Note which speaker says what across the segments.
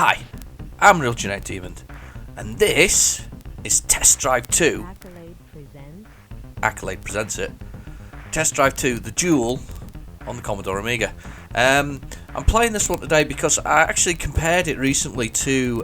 Speaker 1: Hi, I'm Real Genetic Demon, and this is Test Drive 2. Accolade presents it. Test Drive 2, the Duel on the Commodore Amiga. I'm playing this one today because I actually compared it recently to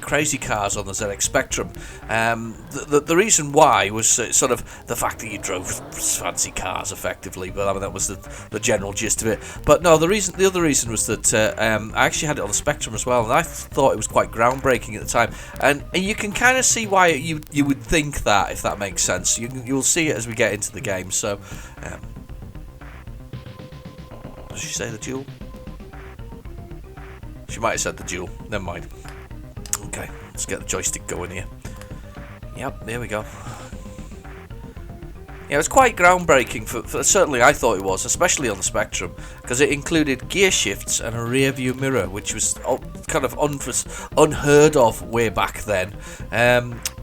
Speaker 1: Crazy Cars on the ZX Spectrum. The reason why was sort of the fact that you drove fancy cars effectively, but I mean that was the general gist of it. But no, the other reason was that I actually had it on the Spectrum as well, and I thought it was quite groundbreaking at the time. And you can kind of see why you would think that, if that makes sense. You'll see it as we get into the game. So. Did she say the Duel? She might have said the Duel. Never mind. Okay, let's get the joystick going here. Yep, there we go. Yeah, it was quite groundbreaking. For certainly, I thought it was, especially on the Spectrum, because it included gear shifts and a rear view mirror, which was kind of unheard of way back then.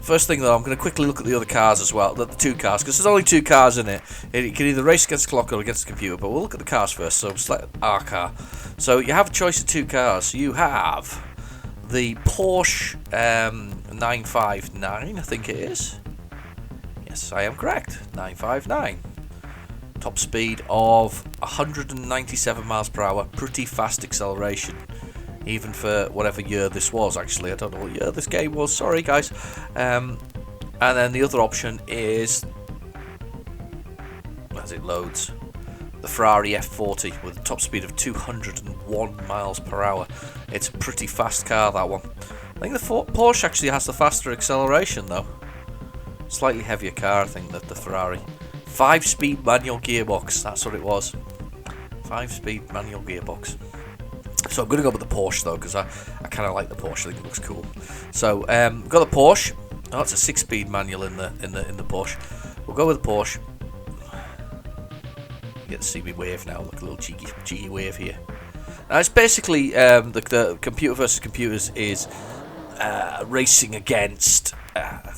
Speaker 1: First thing though, I'm going to quickly look at the other cars as well, the two cars, because there's only two cars in it. It can either race against the clock or against the computer, but we'll look at the cars first. So select our car. So you have a choice of two cars. You have the Porsche 959, I think it is. Yes, I am correct. 959. Top speed of 197 miles per hour. Pretty fast acceleration. Even for whatever year this was, actually. I don't know what year this game was. Sorry, guys. And then the other option is, as it loads, the Ferrari F40 with a top speed of 201 miles per hour. It's a pretty fast car, that one. I think the Porsche actually has the faster acceleration, though. Slightly heavier car, I think, than the Ferrari. 5-speed manual gearbox. That's what it was. 5-speed manual gearbox. So I'm going to go with the Porsche though, because I kind of like the Porsche. I think it looks cool. So we've got the Porsche. Oh, it's a 6-speed manual in the Porsche. We'll go with the Porsche. You get to see me wave now. Look, a little cheeky wave here. Now it's basically the computer versus computers is racing against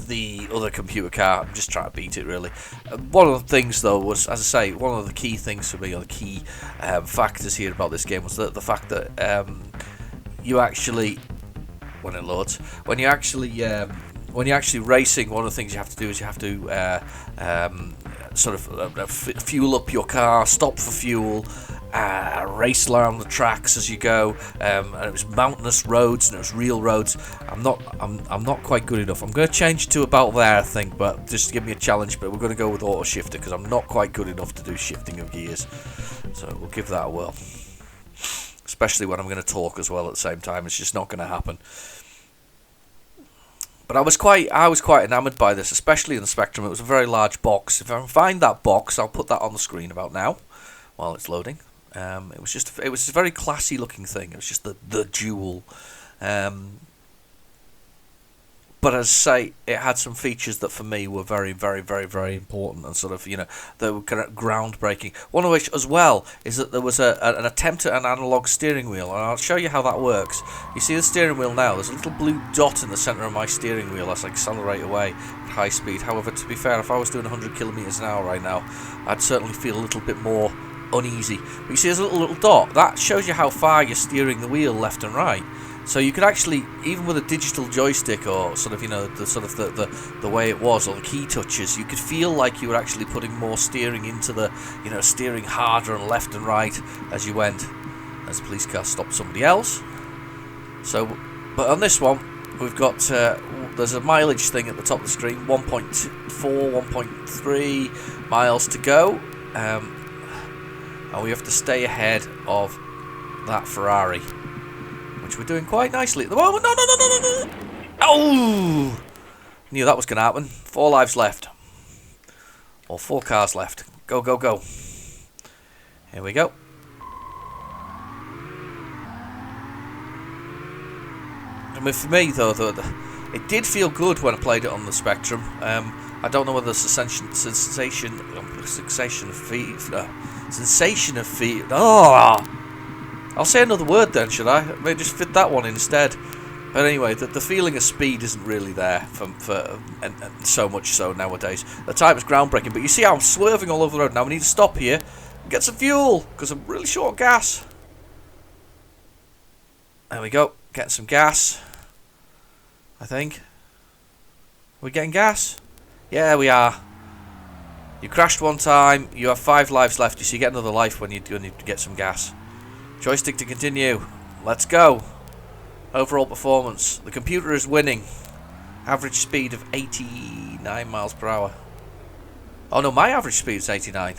Speaker 1: the other computer car. I'm just trying to beat it, really. One of the things, though, was, as I say, one of the key things for me, or the key factors here about this game was the fact that you actually, when it loads, when you're actually racing, one of the things you have to do is you have to sort of fuel up your car, stop for fuel. Race around the tracks as you go, and it was mountainous roads and it was real roads. I'm not quite good enough. I'm going to change to about there, I think, but just to give me a challenge. But we're going to go with auto shifter because I'm not quite good enough to do shifting of gears. So we'll give that a whirl. Especially when I'm going to talk as well at the same time. It's just not going to happen. But I was quite enamoured by this, especially in the Spectrum. It was a very large box. If I can find that box, I'll put that on the screen about now while it's loading. It was a very classy looking thing. It was just the Duel. But as I say, it had some features that for me were very, very, very, very important and sort of, they were kind of groundbreaking. One of which as well is that there was an attempt at an analog steering wheel, and I'll show you how that works. You see the steering wheel now, there's a little blue dot in the centre of my steering wheel as I accelerate away at high speed. However, to be fair, if I was doing 100 kilometres an hour right now, I'd certainly feel a little bit more uneasy. But you see there's a little dot that shows you how far you're steering the wheel left and right. So you could actually, even with a digital joystick or sort of the way it was, or the key touches, you could feel like you were actually putting more steering into the steering harder and left and right as you went. As the police car stopped somebody else. So, but on this one we've got there's a mileage thing at the top of the screen, 1.4, 1.3 miles to go. And we have to stay ahead of that Ferrari, which we're doing quite nicely at the moment. No! Oh! Knew that was going to happen. 4 lives left. Or 4 cars left. Go, go, go. Here we go. I mean, for me, though, it did feel good when I played it on the Spectrum. I don't know whether the sensation of feet. Oh! I'll say another word then, should I? Maybe just fit that one instead. But anyway, the feeling of speed isn't really there and so much so nowadays. At the time, it's groundbreaking. But you see how I'm swerving all over the road. Now we need to stop here and get some fuel because I'm really short of gas. There we go. Getting some gas. I think. Are we getting gas? Yeah, we are. You crashed one time. You have 5 lives left. So you get another life when you get some gas. Joystick to continue. Let's go. Overall performance. The computer is winning. Average speed of 89 miles per hour. Oh no, my average speed is 89.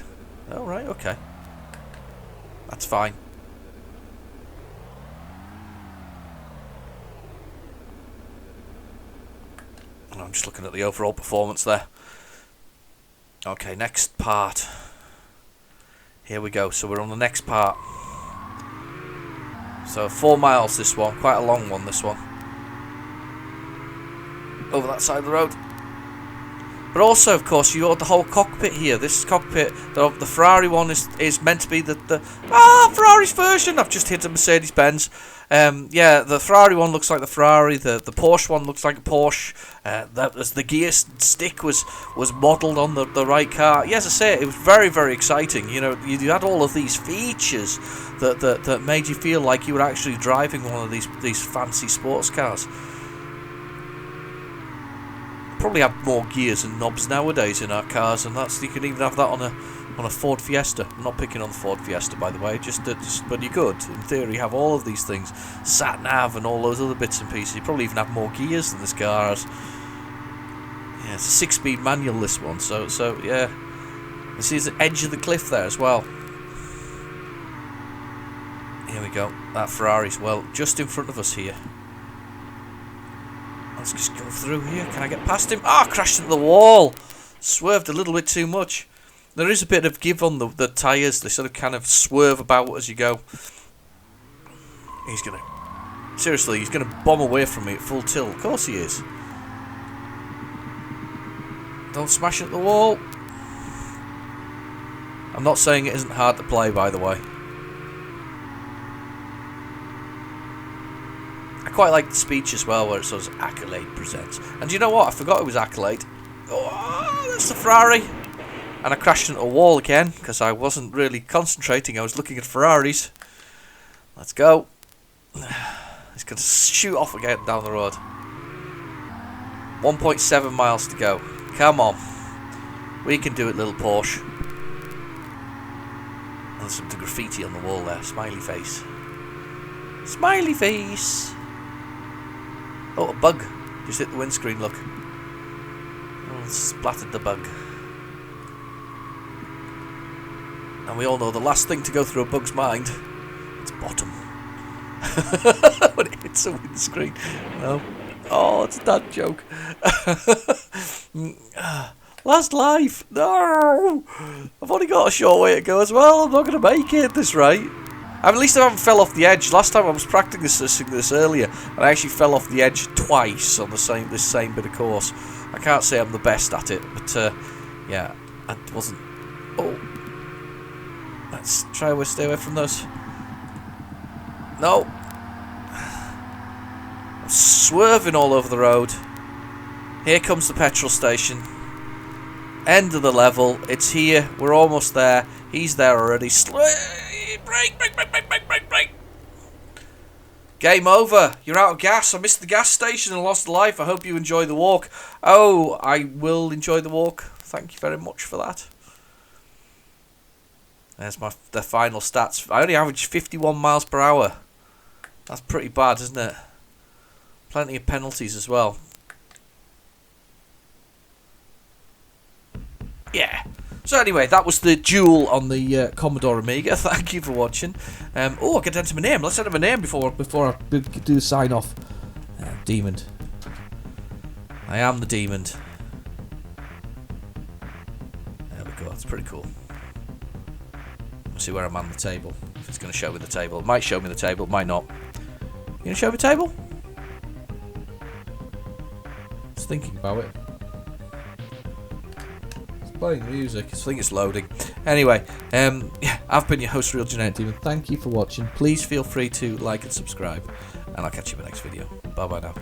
Speaker 1: Oh right, okay. That's fine. I'm just looking at the overall performance there. Okay, next part. Here we go. So we're on the next part. So 4 miles this one. Quite a long one this one. Over that side of the road. But also, of course, you got the whole cockpit here. This cockpit, the Ferrari one is meant to be the Ferrari's version. I've just hit a Mercedes-Benz. Yeah, the Ferrari one looks like the Ferrari. The Porsche one looks like a Porsche. The gear stick was modelled on the right car. Yes, I say it was very, very exciting. You know, you had all of these features that made you feel like you were actually driving one of these fancy sports cars. Probably have more gears and knobs nowadays in our cars, and you can even have that on a Ford Fiesta. I'm not picking on the Ford Fiesta, by the way, but you could, in theory, have all of these things, sat nav and all those other bits and pieces. You probably even have more gears than this car has. Yeah, it's a 6-speed manual, this one. So yeah, you see the edge of the cliff there as well. Here we go. That Ferrari's just in front of us here. Let's just go through here. Can I get past him? Ah, crashed into the wall. Swerved a little bit too much. There is a bit of give on the tyres. They sort of kind of swerve about as you go. He's going to... Seriously, he's going to bomb away from me at full tilt. Of course he is. Don't smash into the wall. I'm not saying it isn't hard to play, by the way. I quite like the speech as well, where it says Accolade presents. And you know what? I forgot it was Accolade. Oh, that's the Ferrari. And I crashed into a wall again because I wasn't really concentrating. I was looking at Ferraris. Let's go. It's going to shoot off again down the road. 1.7 miles to go. Come on. We can do it, little Porsche. And there's some graffiti on the wall there. Smiley face. Smiley face. Oh, a bug. Just hit the windscreen, look. Oh, splattered the bug. And we all know the last thing to go through a bug's mind, it's bottom. When it hits a windscreen. No. Oh, it's a dad joke. Last life. No. I've only got a short way to go as well. I'm not going to make it at this rate. At least I haven't fell off the edge. Last time I was practicing this earlier, and I actually fell off the edge twice on this same bit of course. I can't say I'm the best at it, but yeah, I wasn't. Oh, let's try to stay away from those. No, I'm swerving all over the road. Here comes the petrol station. End of the level. It's here. We're almost there. He's there already. Brake. Game over. You're out of gas. I missed the gas station and lost life. I hope you enjoy the walk. Oh, I will enjoy the walk. Thank you very much for that. There's the final stats. I only averaged 51 miles per hour. That's pretty bad, isn't it? Plenty of penalties as well. Yeah. So anyway, that was the Duel on the Commodore Amiga. Thank you for watching. Oh, I can enter my name. Let's enter my name before I do the sign off. Demon. I am the Demon. There we go. That's pretty cool. Let's see where I'm on the table. If it's going to show me the table. It might show me the table. It might not. You going to show me the table? Just thinking about it. Playing music. I think it's loading. Anyway, yeah, I've been your host, Real Genetic Demon. Thank you for watching. Please feel free to like and subscribe, and I'll catch you in the next video. Bye bye now.